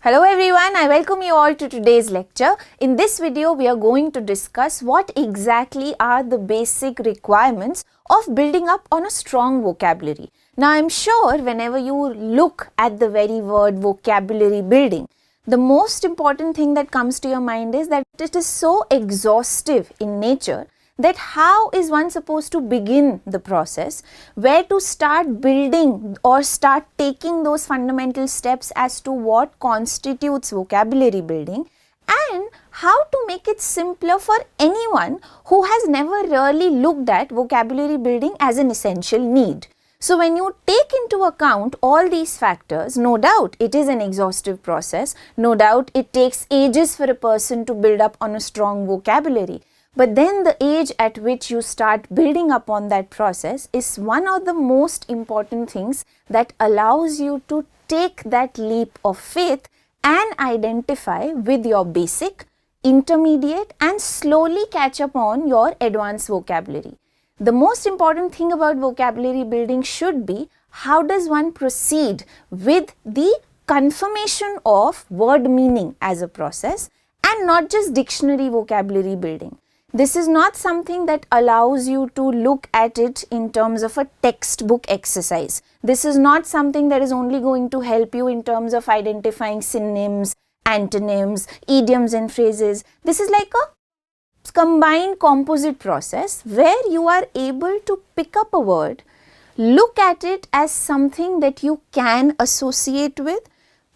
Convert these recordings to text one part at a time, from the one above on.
Hello everyone, I welcome you all to today's lecture. In this video, we are going to discuss what exactly are the basic requirements of building up on a strong vocabulary. Now, I'm sure whenever you look at the very word vocabulary building, the most important thing that comes to your mind is that it is so exhaustive in nature that how is one supposed to begin the process, where to start building or start taking those fundamental steps as to what constitutes vocabulary building, and how to make it simpler for anyone who has never really looked at vocabulary building as an essential need. So when you take into account all these factors, no doubt it is an exhaustive process, no doubt it takes ages for a person to build up on a strong vocabulary. But then the age at which you start building upon that process is one of the most important things that allows you to take that leap of faith and identify with your basic, intermediate and slowly catch up on your advanced vocabulary. The most important thing about vocabulary building should be how does one proceed with the confirmation of word meaning as a process and not just dictionary vocabulary building. This is not something that allows you to look at it in terms of a textbook exercise. This is not something that is only going to help you in terms of identifying synonyms, antonyms, idioms and phrases. This is like a combined composite process where you are able to pick up a word, look at it as something that you can associate with,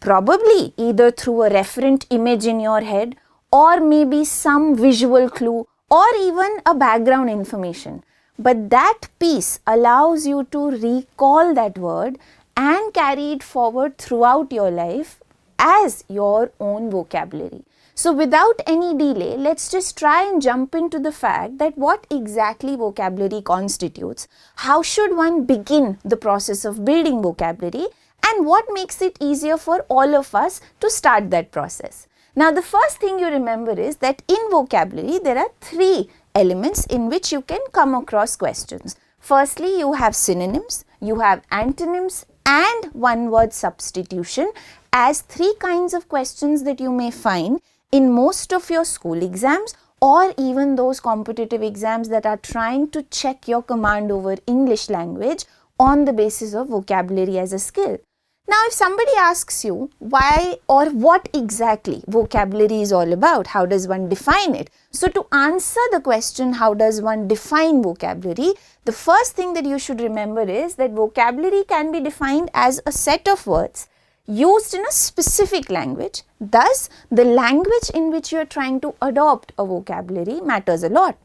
probably either through a referent image in your head or maybe some visual clue or even a background information. But that piece allows you to recall that word and carry it forward throughout your life as your own vocabulary. So without any delay, let's just try and jump into the fact that what exactly vocabulary constitutes, how should one begin the process of building vocabulary, and what makes it easier for all of us to start that process. Now, the first thing you remember is that in vocabulary, there are three elements in which you can come across questions. Firstly, you have synonyms, you have antonyms and one word substitution as three kinds of questions that you may find in most of your school exams or even those competitive exams that are trying to check your command over English language on the basis of vocabulary as a skill. Now, if somebody asks you why or what exactly vocabulary is all about, how does one define it? So, to answer the question, how does one define vocabulary, the first thing that you should remember is that vocabulary can be defined as a set of words used in a specific language. Thus, the language in which you are trying to adopt a vocabulary matters a lot.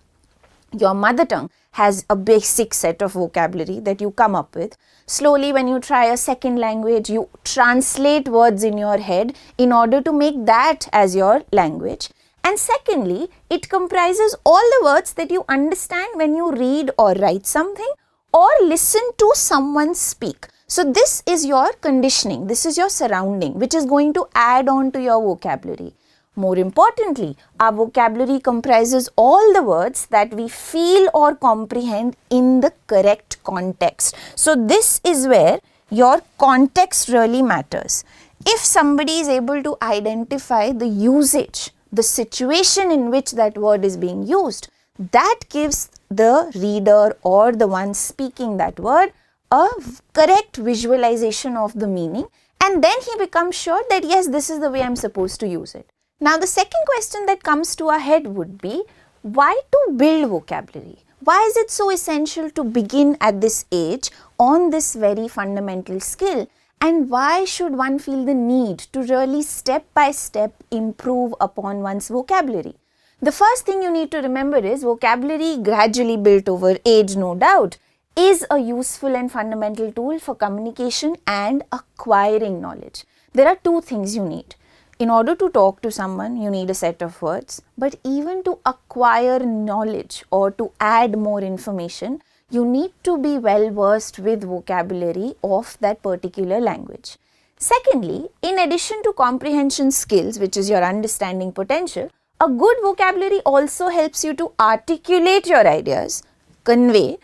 Your mother tongue has a basic set of vocabulary that you come up with. Slowly, when you try a second language, you translate words in your head in order to make that as your language. And secondly, it comprises all the words that you understand when you read or write something or listen to someone speak. So this is your conditioning, this is your surrounding, which is going to add on to your vocabulary. More importantly, our vocabulary comprises all the words that we feel or comprehend in the correct context. So this is where your context really matters. If somebody is able to identify the usage, the situation in which that word is being used, that gives the reader or the one speaking that word a correct visualization of the meaning, and then he becomes sure that yes, this is the way I'm supposed to use it. Now, the second question that comes to our head would be, why to build vocabulary? Why is it so essential to begin at this age on this very fundamental skill? And why should one feel the need to really step by step improve upon one's vocabulary? The first thing you need to remember is vocabulary gradually built over age, no doubt, is a useful and fundamental tool for communication and acquiring knowledge. There are two things you need. In order to talk to someone, you need a set of words, but even to acquire knowledge or to add more information, you need to be well versed with vocabulary of that particular language. Secondly, in addition to comprehension skills, which is your understanding potential, a good vocabulary also helps you to articulate your ideas, convey,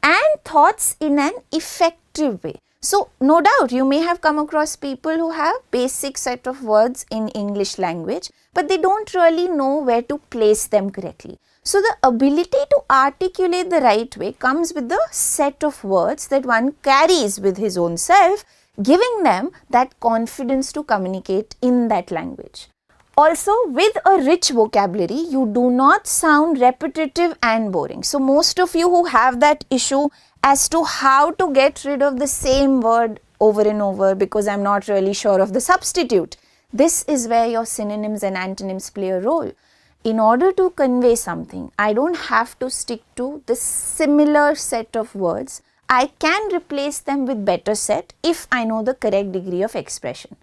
and thoughts in an effective way. So no doubt you may have come across people who have basic set of words in English language, but they don't really know where to place them correctly. So the ability to articulate the right way comes with the set of words that one carries with his own self, giving them that confidence to communicate in that language. Also, with a rich vocabulary, you do not sound repetitive and boring. So most of you who have that issue as to how to get rid of the same word over and over because I'm not really sure of the substitute, this is where your synonyms and antonyms play a role. In order to convey something, I don't have to stick to the similar set of words. I can replace them with better set if I know the correct degree of expression.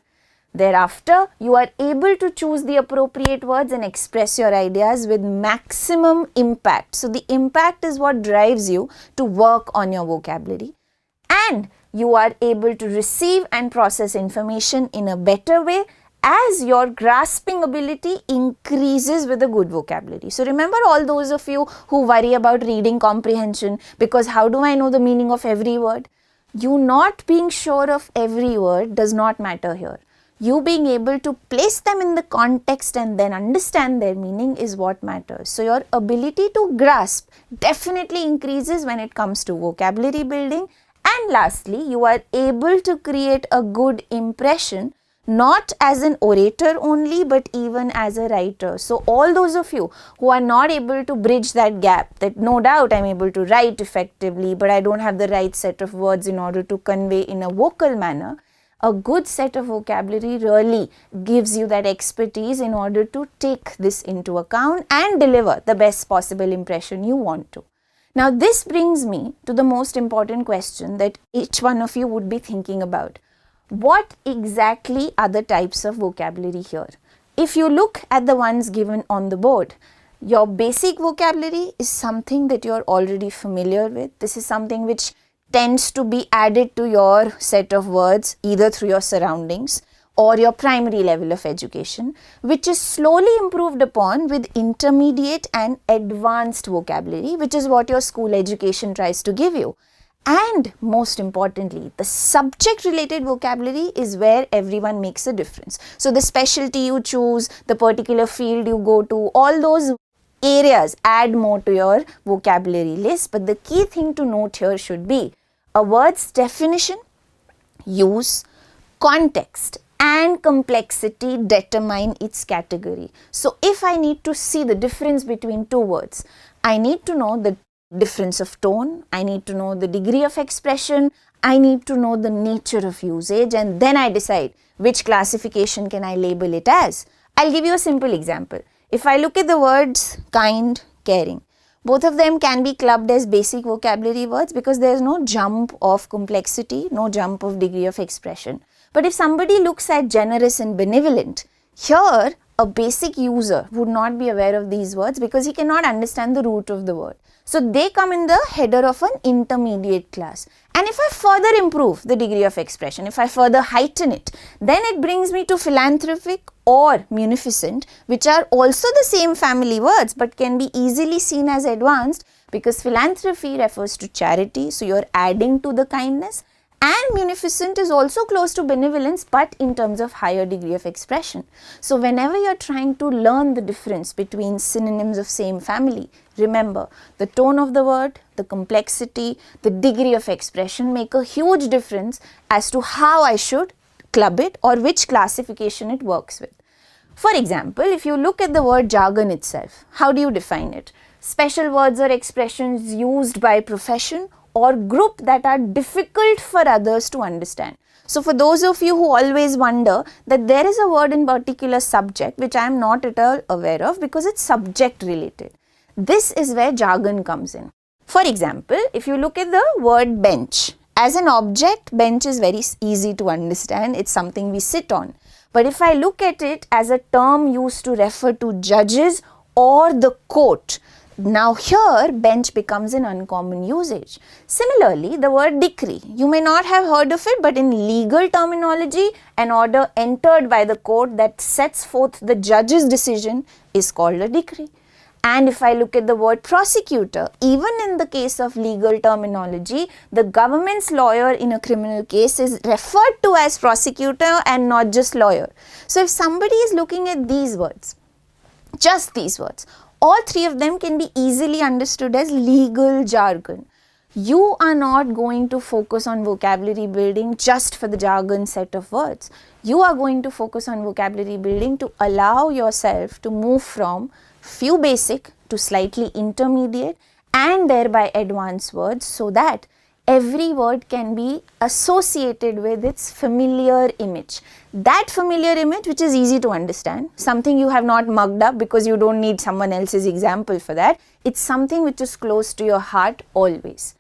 Thereafter, you are able to choose the appropriate words and express your ideas with maximum impact. So the impact is what drives you to work on your vocabulary, and you are able to receive and process information in a better way as your grasping ability increases with a good vocabulary. So remember, all those of you who worry about reading comprehension because how do I know the meaning of every word? You not being sure of every word does not matter here. You being able to place them in the context and then understand their meaning is what matters. So your ability to grasp definitely increases when it comes to vocabulary building. And lastly, you are able to create a good impression, not as an orator only, but even as a writer. So all those of you who are not able to bridge that gap, that no doubt I'm able to write effectively, but I don't have the right set of words in order to convey in a vocal manner, a good set of vocabulary really gives you that expertise in order to take this into account and deliver the best possible impression you want to. Now this brings me to the most important question that each one of you would be thinking about. What exactly are the types of vocabulary here? If you look at the ones given on the board, your basic vocabulary is something that you're already familiar with. This is something which tends to be added to your set of words either through your surroundings or your primary level of education, which is slowly improved upon with intermediate and advanced vocabulary, which is what your school education tries to give you. And most importantly, the subject related vocabulary is where everyone makes a difference. So the specialty you choose, the particular field you go to, all those areas add more to your vocabulary list. But the key thing to note here should be a word's definition, use, context and complexity determine its category. So if I need to see the difference between two words, I need to know the difference of tone, I need to know the degree of expression, I need to know the nature of usage, and then I decide which classification can I label it as. I'll give you a simple example. If I look at the words kind, caring, both of them can be clubbed as basic vocabulary words because there is no jump of complexity, no jump of degree of expression. But if somebody looks at generous and benevolent, here a basic user would not be aware of these words because he cannot understand the root of the word. So they come in the header of an intermediate class. And if I further improve the degree of expression, if I further heighten it, then it brings me to philanthropic or munificent, which are also the same family words but can be easily seen as advanced because philanthropy refers to charity, so you're adding to the kindness, and munificent is also close to benevolence but in terms of higher degree of expression. So whenever you're trying to learn the difference between synonyms of same family, remember the tone of the word, the complexity, the degree of expression make a huge difference as to how I should club it or which classification it works with. For example, if you look at the word jargon itself, how do you define it? Special words or expressions used by profession or group that are difficult for others to understand. So for those of you who always wonder that there is a word in particular subject which I am not at all aware of because it's subject related. This is where jargon comes in. For example, if you look at the word bench, as an object, bench is very easy to understand. It's something we sit on. But if I look at it as a term used to refer to judges or the court, now here bench becomes an uncommon usage. Similarly, the word decree, you may not have heard of it, but in legal terminology, an order entered by the court that sets forth the judge's decision is called a decree. And if I look at the word prosecutor, even in the case of legal terminology, the government's lawyer in a criminal case is referred to as prosecutor and not just lawyer. So if somebody is looking at these words, just these words, all three of them can be easily understood as legal jargon. You are not going to focus on vocabulary building just for the jargon set of words. You are going to focus on vocabulary building to allow yourself to move from few basic to slightly intermediate and thereby advanced words, so that every word can be associated with its familiar image. That familiar image which is easy to understand, something you have not mugged up because you don't need someone else's example for that. It's something which is close to your heart always.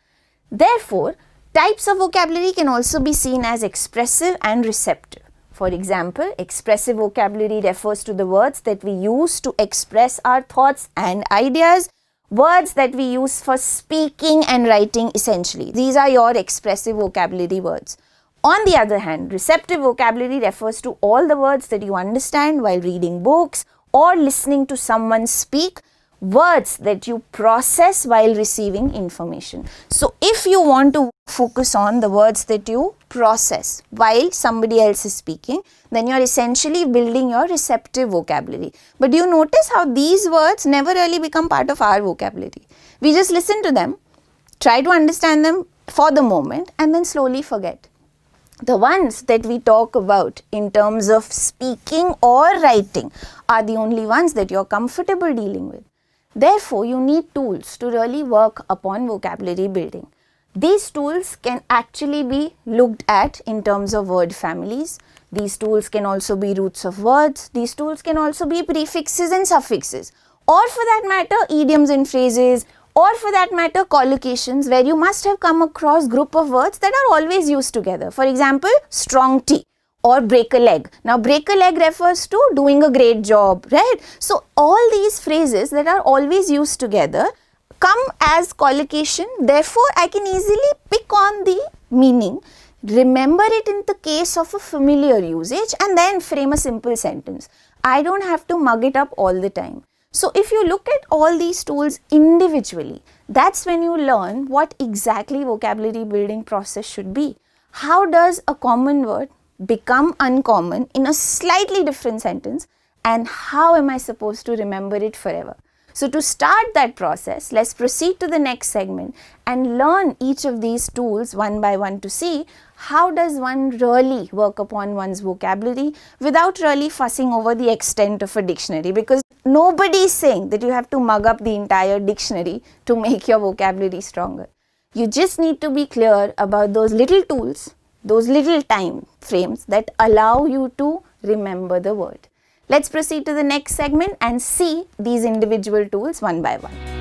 Therefore, types of vocabulary can also be seen as expressive and receptive. For example, expressive vocabulary refers to the words that we use to express our thoughts and ideas, words that we use for speaking and writing essentially. These are your expressive vocabulary words. On the other hand, receptive vocabulary refers to all the words that you understand while reading books or listening to someone speak, words that you process while receiving information. So if you want to focus on the words that you process while somebody else is speaking, then you're essentially building your receptive vocabulary. But you notice how these words never really become part of our vocabulary. We just listen to them, try to understand them for the moment, and then slowly forget. The ones that we talk about in terms of speaking or writing are the only ones that you're comfortable dealing with. Therefore, you need tools to really work upon vocabulary building. These tools can actually be looked at in terms of word families. These tools can also be roots of words. These tools can also be prefixes and suffixes, or for that matter, idioms and phrases, or for that matter, collocations, where you must have come across group of words that are always used together. For example, strong tea or break a leg. Now, break a leg refers to doing a great job, right? So, all these phrases that are always used together come as collocation. Therefore, I can easily pick on the meaning, remember it in the case of a familiar usage, and then frame a simple sentence. I don't have to mug it up all the time. So, if you look at all these tools individually, that's when you learn what exactly vocabulary building process should be. How does a common word become uncommon in a slightly different sentence, and how am I supposed to remember it forever? So to start that process, let's proceed to the next segment and learn each of these tools one by one to see how does one really work upon one's vocabulary without really fussing over the extent of a dictionary, because nobody is saying that you have to mug up the entire dictionary to make your vocabulary stronger. You just need to be clear about those little tools, those little time frames that allow you to remember the word. Let's proceed to the next segment and see these individual tools one by one.